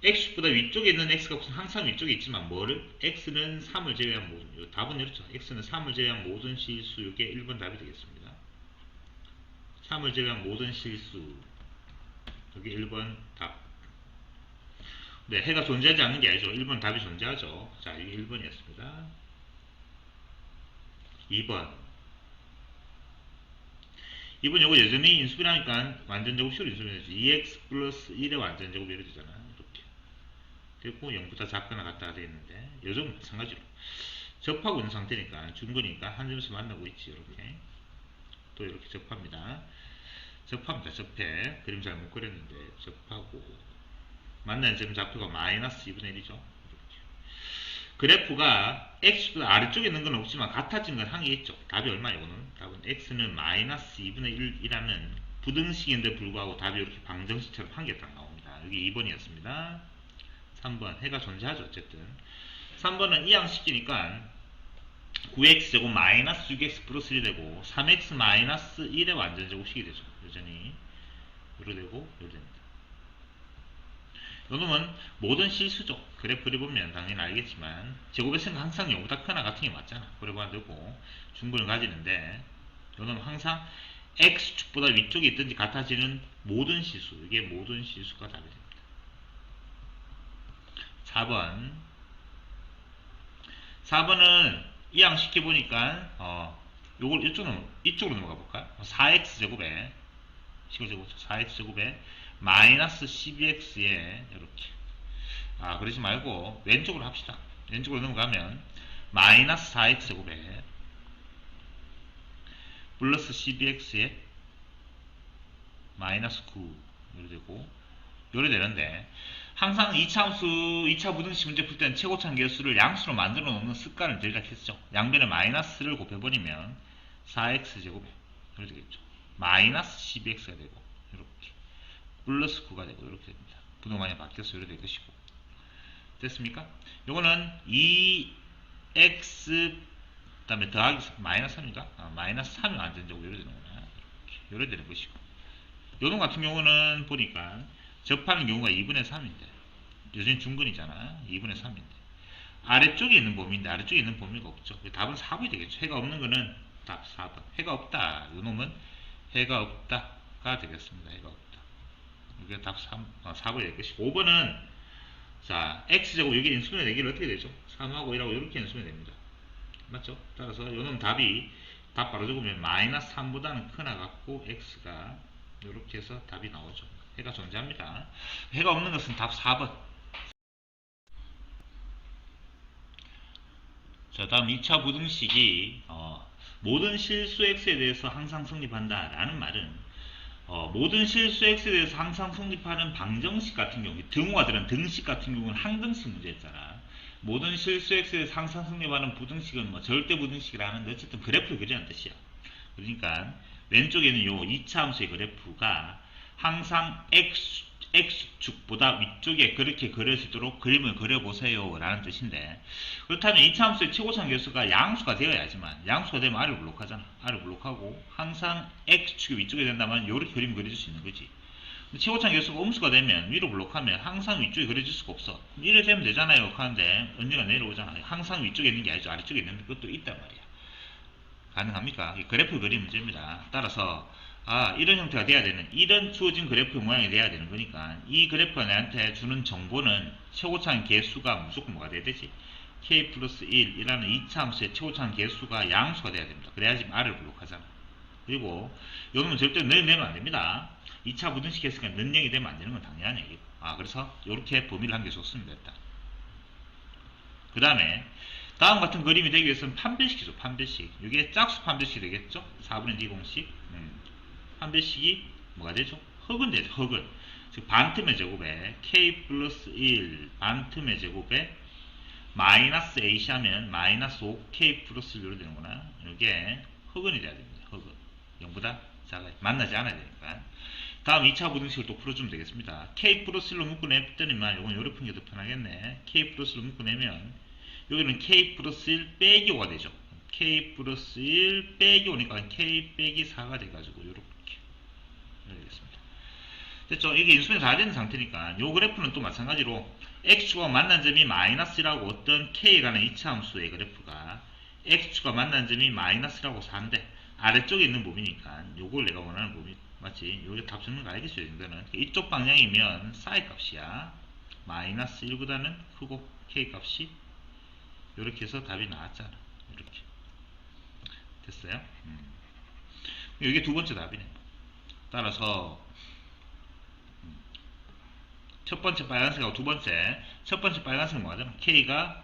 x보다 위쪽에 있는 x값은 항상 위쪽에 있지만 뭐를? x는 3을 제외한 모든 답은 이렇죠. x는 3을 제외한 모든 실수 이게 1번 답이 되겠습니다. 3을 제외한 모든 실수 여기 1번 답. 네, 해가 존재하지 않는 게 아니죠. 1번 답이 존재하죠. 자, 이게 1번이었습니다. 2번 요거 여전히 인수분해하니까 완전제곱식으로 인수분해되죠. 2x 플러스 1의 완전제곱 이렇게 되잖아. 이렇게. 그리고 0보다 작거나 같다 되겠는데 요즘 마찬가지로 접하고 있는 상태니까 중근이니까 한 점에서 만나고 있지. 이렇게 또 이렇게 접합니다. 접해. 그림 잘 못 그렸는데 접하고 만나는 점 좌표가 마이너스 2분의 1이죠. 그래프가 x보다 아래쪽에 있는 건 없지만 같아진 건 항이 있죠. 답이 얼마예요? 오늘 답은 x는 마이너스 2분의 1이라는 부등식인데 불구하고 답이 이렇게 방정식처럼 한 개 딱 나옵니다. 여기 2번이었습니다. 3번 해가 존재하죠. 어쨌든 3번은 이항시키니까 9x제곱 마이너스 6x 플러스 1이 되고 3x 마이너스 1의 완전제곱식이 되죠. 여전히 요로 되고 요로 됩니다. 요놈은 모든 실수죠. 그래프를 보면 당연히 알겠지만 제곱의 승가 항상 0보다 크나 같은 게 맞잖아. 그래봐야 되고 중근을 가지는데 요놈은 항상 x축보다 위쪽에 있든지 같아지는 모든 실수 이게 모든 실수가 답이 됩니다. 4번은 이항 시켜보니까 요걸 이쪽으로 넘어가 볼까요? 4x제곱에 4x제곱에 마이너스 12x에 이렇게 그러지 말고 왼쪽으로 합시다. 왼쪽으로 넘어가면 마이너스 4x제곱에 플러스 12x에 마이너스 9 이렇게 되고 이렇게 되는데 항상 2차 함수 2차 부등식 문제 풀 때는 최고차항 계수를 양수로 만들어 놓는 습관을 들이라 했죠. 양변에 마이너스를 곱해버리면 4x제곱에 이렇게 되겠죠. 마이너스 12x가 되고 이렇게 플러스 9가 되고 이렇게 됩니다. 부동반이 바뀌어서 이렇게 될 것이고 됐습니까? 요거는 2x 그 다음에 더하기 마이너스 3인가? 마이너스 3이 완전적으로 이렇게 되는구나. 이렇게 되는 것이고 요놈 같은 경우는 보니까 접하는 경우가 2분의 3인데 여전히 중근이잖아. 2분의 3인데 아래쪽에 있는 범위인데 아래쪽에 있는 범위가 없죠. 답은 4번이 되겠죠. 해가 없는 거는 답 4번. 해가 없다. 요놈은 해가 없다가 되겠습니다. 해가 없다. 이게 답 4번이 될 것이고 5번은 자 x제곱 여기 인수분해 되기를 어떻게 되죠? 3하고 1하고 이렇게 인수분해 됩니다. 맞죠? 따라서 요놈 답이 답 바로 적으면 마이너스 3보다는 크나 같고 x가 이렇게 해서 답이 나오죠. 해가 존재합니다. 해가 없는 것은 답 4번. 자 다음 2차 부등식이 모든 실수 x에 대해서 항상 성립한다 라는 말은 모든 실수 x에 대해서 항상 성립하는 방정식 같은 경우 등호가 들은 등식 같은 경우는 항등식 문제였잖아. 모든 실수 x에 대해서 항상 성립하는 부등식은 뭐 절대 부등식이라는데 어쨌든 그래프를 그리는 뜻이야. 그러니까 왼쪽에는 요 2차 함수의 그래프가 항상 x축보다 위쪽에 그렇게 그릴 수 있도록 그림을 그려보세요 라는 뜻인데, 그렇다면 이차함수의 최고차 계수가 양수가 되어야지만, 양수가 되면 R을 블록하잖아. R을 블록하고 항상 x축이 위쪽에 된다면 이렇게 그림을 그려줄 수 있는 거지. 최고차 계수가 음수가 되면 위로 블록하면 항상 위쪽에 그려질 수가 없어. 이래 되면 되잖아요 하는데 언젠가 내려오잖아. 항상 위쪽에 있는 게 아니죠. 아래쪽에 있는 것도 있단 말이야. 가능합니까? 그래프 그림 문제입니다. 따라서 이런 형태가 돼야 되는, 이런 주어진 그래프 모양이 돼야 되는 거니까 이 그래프가 나한테 주는 정보는 최고차항 개수가 무조건 뭐가 돼야 되지? k 플러스 1이라는 2차 함수의 최고차항 개수가 양수가 돼야 됩니다. 그래야지 R을 블록하잖아. 그리고 여기는 절대 내면 안 됩니다. 2차 부등식 했으니까 는영이 되면 안 되는 건 당연한 얘기고. 그래서 이렇게 범위를 한 게 좋습니다. 일단. 그 다음에 다음 같은 그림이 되기 위해서는 판별식이죠. 판별식. 이게 짝수 판별식이 되겠죠. 4분의 D 공식. 판별식이 뭐가 되죠? 흑은 되죠. 흑은. 즉 반틈의 제곱에 k 플러스 1 반틈의 제곱에 마이너스 AC 하면 마이너스 5k 플러스 1로 되는구나. 이게 흑은이 돼야 됩니다. 흑은. 0보다 작아요. 만나지 않아야 되니까. 다음 2차 부등식을 또 풀어주면 되겠습니다. k 플러스 1로 묶어냈더니만 이건 요렇게 푸는 게 더 편하겠네. k 플러스 1로 묶어내면 여기는 k 플러스 1 빼기 5가 되죠. k 플러스 1 빼기 5니까 k 빼기 4가 돼가지고 요렇게 되겠습니다. 됐죠? 이게 인수분해 다 되는 상태니까 요 그래프는 또 마찬가지로 x축과 만난 점이 마이너스라고 어떤 k에 관한 2차 함수의 그래프가 x축과 만난 점이 마이너스라고 4인데 아래쪽에 있는 범위니까 요걸 내가 원하는 범위 맞지? 여기 답 적는 거 알겠죠? 이거는 이쪽 방향이면 사이 값이야. 마이너스 1보다는 크고 k 값이 이렇게 해서 답이 나왔잖아. 이렇게 됐어요? 이게 두 번째 답이네. 따라서 첫 번째 빨간색하고 두 번째, 첫 번째 빨간색은 뭐하잖아? k가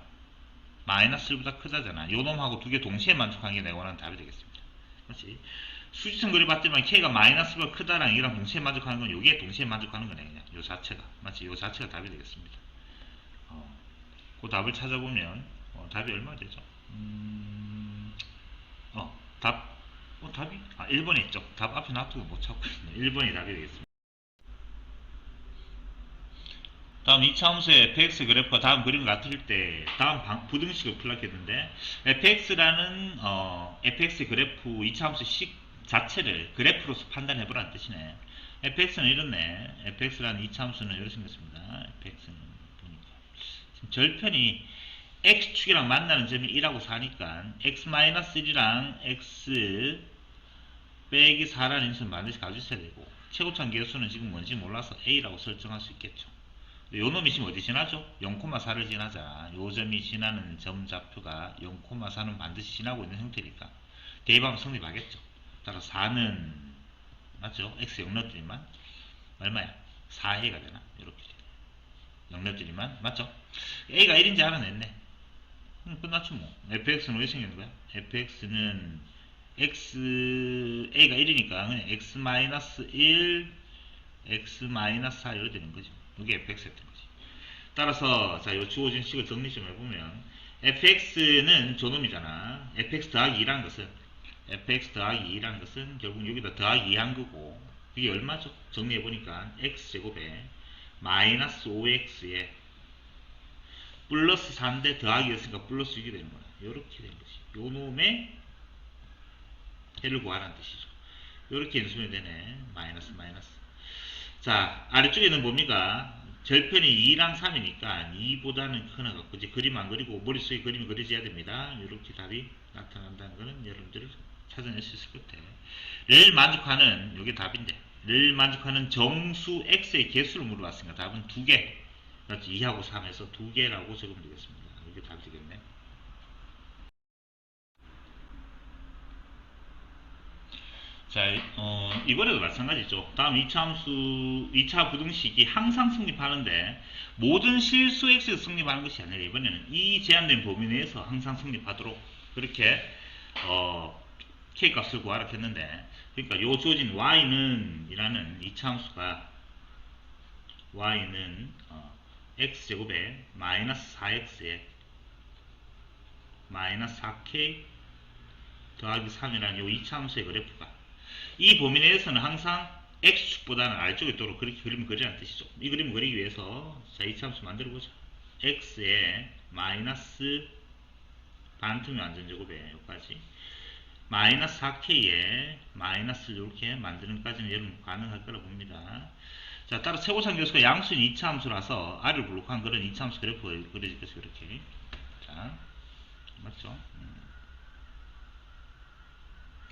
마이너스 1보다 크다잖아. 요 놈하고 두 개 동시에 만족하는 게 내가 원하는 답이 되겠습니다. 그렇지? 수직선 그려봤더니만 k가 마이너스 1보다 크다랑 이랑 동시에 만족하는 건 요게 동시에 만족하는 거네. 그냥 요 자체가. 맞지? 요 자체가 답이 되겠습니다. 그 답을 찾아보면 답이 얼마 되죠? 답이 1번에 있죠. 답 앞에 놔두고 못 찾고 있네. 1번이 답이 되겠습니다. 다음 2차 함수의 fx 그래프가 다음 그림을 나타낼 때 다음 부등식을 풀었겠는데 fx라는 fx 그래프 2차 함수 식 자체를 그래프로서 판단해보라는 뜻이네. fx는 이렇네. fx라는 2차 함수는 이렇게 생겼습니다. fx는 보니까 지금 절편이 x축이랑 만나는 점이 1하고 4니까 x-1이랑 x 빼기 4라는 인수는 반드시 가지고 있어야 되고 최고차항 개수는 지금 뭔지 몰라서 a라고 설정할 수 있겠죠. 요 놈이 지금 어디 지나죠? 0,4를 지나잖아. 요 점이 지나는 점 좌표가 0,4는 반드시 지나고 있는 형태니까 대입하면 성립하겠죠. 따라 4는 맞죠? x 0넣더니만 얼마야? 4a가 되나? 이렇게 0넣더니만 맞죠? a가 1인지 알아냈네. 끝났죠 뭐. fx는 왜 생기는 거야? fx는 x a가 1이니까 그냥 x-1 x-4 이렇게 되는 거죠. 이게 fx였던 거지. 따라서 자, 요 주어진 식을 정리 좀 해보면 fx는 저놈이잖아. fx 더하기 2라는 것은 fx 더하기 2라는 것은 결국 여기다 더하기 2 한 거고 이게 얼마죠? 정리해보니까 x제곱에 마이너스 5x에 플러스 4인데 더하기 였으니까 플러스 6이 되는 거야. 요렇게 되는 거지. 요 놈의 해를 구하라는 뜻이죠. 요렇게 인수분해 되네. 마이너스 마이너스. 자, 아래쪽에는 뭡니까? 절편이 2랑 3이니까 2보다는 큰 애가 이제 그림 안 그리고 머릿속에 그림이 그려져야 됩니다. 이렇게 답이 나타난다는 것은 여러분들 찾아낼 수 있을 것 같아요. 를 만족하는 이게 답인데 를 만족하는 정수 x의 개수를 물어봤으니까 답은 2개. 그렇지. 2하고 3에서 2개라고 적으면 되겠습니다. 이게 답이 되겠네. 자, 이번에도 마찬가지죠. 다음 2차 함수, 2차 부등식이 항상 성립하는데 모든 실수 x에서 성립하는 것이 아니라 이번에는 이 제한된 범위 내에서 항상 성립하도록 그렇게 k 값을 구하라 했는데 그러니까 요 주어진 y는 이라는 2차 함수가 y는 x제곱에 마이너스 4x에 마이너스 4k 더하기 3이라는 요 2차 함수의 그래프가 이 범위 내에서는 항상 x축보다는 아래쪽에 있도록 그렇게 그림을 그리라는 뜻이죠. 이 그림을 그리기 위해서 자, 이 함수 만들어 보자. x에 마이너스 반틈이 완전 제곱이에요. 여기까지. 마이너스 4k에 마이너스 이렇게 만드는 것까지는 여러분 가능할 거라 봅니다. 자, 따라 최고상 교수가 양수인 2차 함수라서 r을 블록한 그런 2차 함수 그래프가 그려질 것이 그렇게. 자, 맞죠?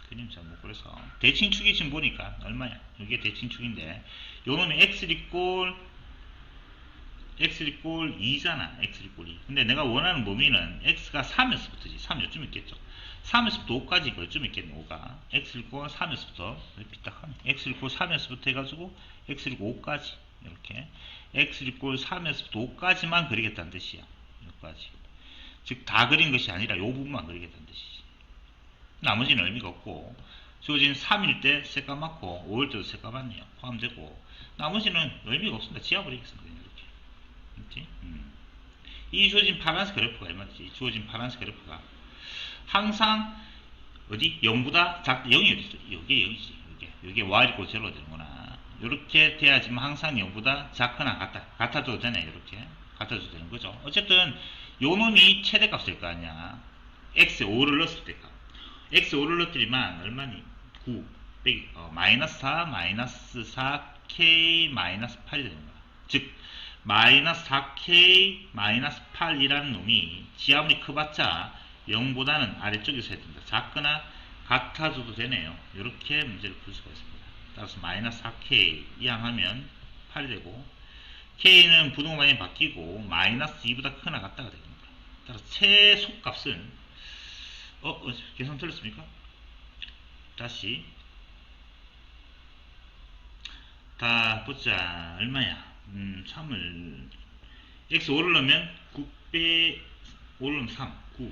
그림 잘못 그래서 대칭축이 지금 보니까 얼마야? 이게 대칭축인데 요 놈이 x 이꼴 2잖아. x 이꼴 2. 근데 내가 원하는 범위는 x가 3에서부터지. 3 요쯤 있겠죠. 3에서부터 5까지 이거쯤 있겠네. 5가 x 이꼴 3에서부터 삐딱하네. x 이꼴 3에서부터 해가지고 x 이꼴 5까지 이렇게 x 이꼴 3에서부터 5까지만 그리겠다는 뜻이야. 여기까지. 즉 다 그린 것이 아니라 요 부분만 그리겠다는 뜻이지. 나머지는 의미가 없고 주어진 3일 때 새까맣고 5일 때도 새까맣네요. 포함되고 나머지는 의미가 없습니다. 지워버리겠습니다. 이렇게. 그렇지? 이 주어진 파란색 그래프가 얼마지? 주어진 파란색 그래프가 항상 어디 0보다 작다. 0이 어디 있어? 여기에 0이지. 여기에 y 이꼴 0로 되는구나. 이렇게 돼야지만 항상 0보다 작거나 같아져도 되네. 이렇게 같아져도 되는 거죠. 어쨌든 요 놈이 최대값일 거 아니야. x에 5를 넣었을 때 값. x 5를 넣었더니만 얼마니? 9 빼기 마이너스 4 마이너스 4k 마이너스 8이 되는 거야. 즉 마이너스 4k 마이너스 8이라는 놈이 지아무리 커봤자 0보다는 아래쪽에서 해야 된다. 작거나 같아져도 되네요. 이렇게 문제를 풀 수가 있습니다. 따라서 마이너스 4k 이항하면 8이 되고 k는 부동반이 바뀌고 마이너스 2보다 크거나 같다가 되는 거야. 따라서 최소값은 계산 틀렸습니까? 다시 다 보자. 얼마야? 3을 x 5를 넣으면 9빼 5를 넣으면 3 9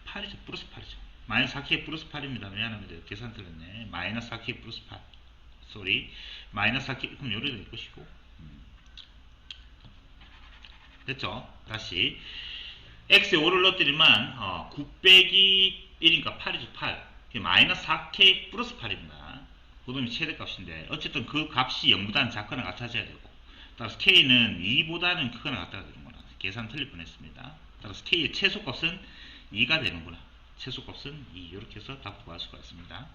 8이죠. 플러스 8이죠. 마이너스 4k 플러스 8입니다. 미안합니다. 계산 틀렸네. 마이너스 4k 플러스 8 쏘리 마이너스 4k 그럼 요래 될 것이고 됐죠? 다시 x에 5를 넣었더니만 9 빼기 1이니까 8이죠. 8 마이너스 4k 플러스 8입니다. 그 놈이 최대값인데 어쨌든 그 값이 0보다는 작거나 같아져야 되고 따라서 k는 2보다는 크거나 같다가 되는구나. 계산 틀릴 뻔했습니다. 따라서 k의 최소값은 2가 되는구나. 최소값은 2 이렇게 해서 답 구할 수가 있습니다.